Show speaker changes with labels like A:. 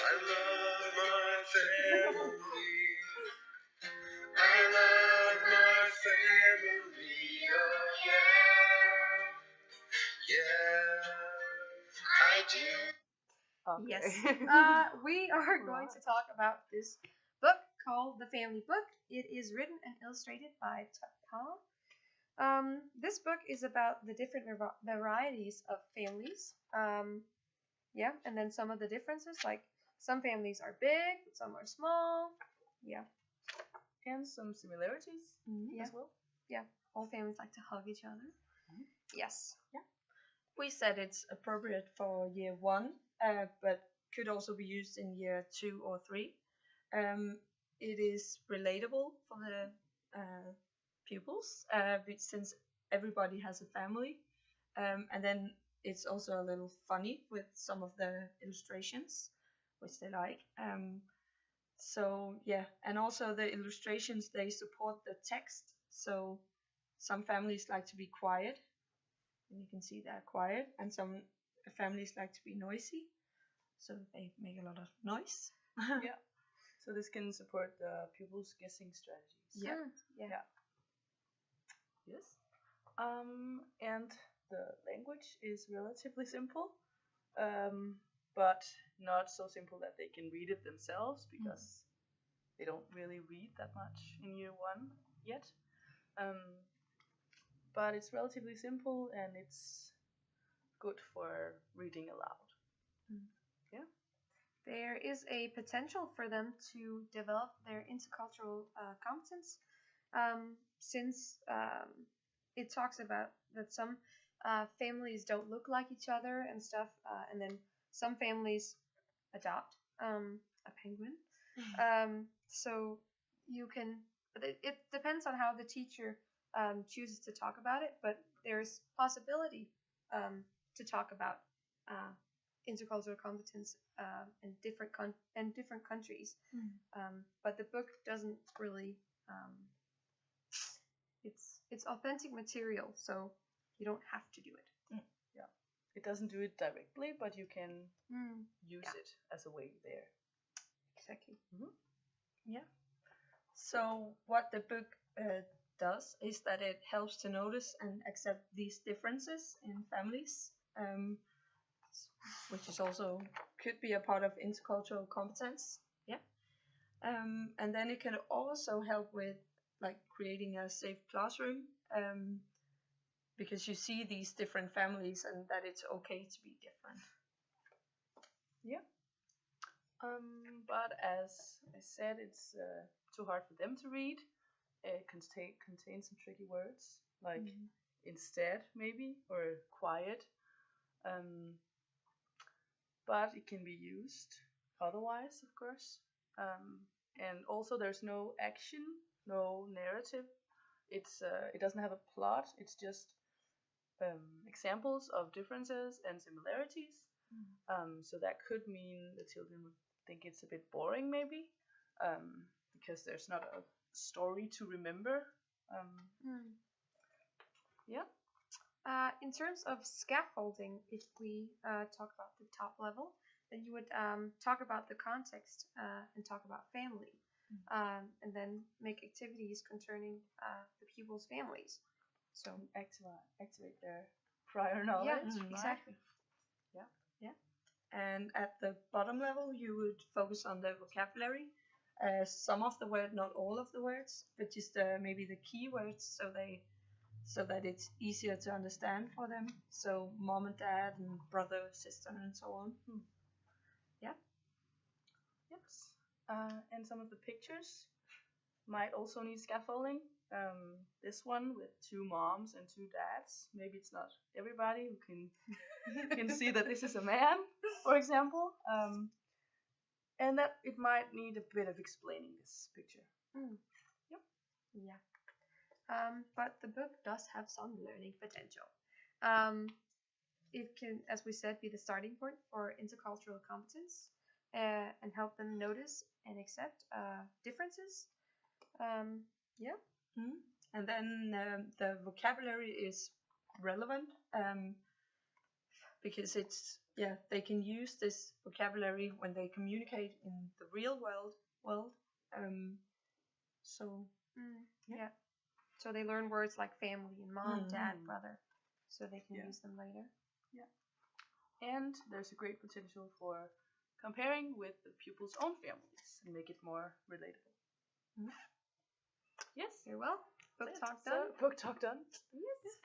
A: I love my family. I love my family. Oh yeah. Yeah, I do.
B: Okay.
C: Yes. We are going to talk about this book called The Family Book. It is written and illustrated by Taka. This book is about the different varieties of families. Yeah, and then some of the differences, like some families are big, some are small. Yeah.
B: And some similarities
C: Yeah.
B: as well.
C: Yeah, all families like to hug each other. Yes.
B: Yeah. We said it's appropriate for year 1, but could also be used in year 2 or 3. It is relatable for the pupils since everybody has a family. And then it's also a little funny with some of the illustrations, which they like. So yeah, and also the illustrations, they support the text. So some families like to be quiet, and you can see they're quiet, and some families like to be noisy, so they make a lot of noise.
A: Yeah.
B: So this can support the pupils' guessing strategies.
C: Yeah.
B: Yeah. Yes. And the language is relatively simple, but not so simple that they can read it themselves, because they don't really read that much in year 1 yet. But it's relatively simple, and it's good for reading aloud. Yeah.
C: There is a potential for them to develop their intercultural competence, since it talks about that some families don't look like each other and stuff, and then some families adopt a penguin. So you can, it depends on how the teacher chooses to talk about it, but there's possibility to talk about intercultural competence in different countries. But the book doesn't really. It's authentic material, so you don't have to do it.
B: Yeah, it doesn't do it directly, but you can use it as a way there.
C: Exactly.
B: Yeah. So what the book does is that it helps to notice and accept these differences in families, which is also could be a part of intercultural competence. Yeah. And then it can also help with like creating a safe classroom, because you see these different families and that it's okay to be different. Yeah. But as I said, it's too hard for them to read. It contains some tricky words like instead, maybe, or quiet. But it can be used otherwise, of course. And also, there's no action, no narrative. It doesn't have a plot. It's just examples of differences and similarities. So that could mean the children would think it's a bit boring, maybe, because there's not a story to remember. Yeah.
C: In terms of scaffolding, if we talk about the top level, then you would talk about the context and talk about family, and then make activities concerning the pupils' families.
B: So activate their prior knowledge.
C: Yeah, exactly.
B: Yeah, yeah. And at the bottom level, you would focus on the vocabulary. Some of the words, not all of the words, but just maybe the key words, so that it's easier to understand for them. So mom and dad and brother, sister, and so on. Yeah. Yes. And some of the pictures might also need scaffolding. This one with 2 moms and 2 dads. Maybe it's not everybody who can see that this is a man, for example. And that it might need a bit of explaining this picture.
C: Yep. Yeah. But the book does have some learning potential. It can, as we said, be the starting point for intercultural competence, and help them notice and accept differences. Yeah.
B: And then the vocabulary is relevant, because it's they can use this vocabulary when they communicate in the real world. So
C: Yeah. So they learn words like family and mom, dad,
A: Mm.
C: brother, so they can
A: Yeah.
C: use them later.
A: And there's a great potential for comparing with the pupils' own families and make it more relatable. Yes.
C: Very well. Book
A: That's
C: talk
A: it.
C: done.
A: So, book talk done.
C: Yes.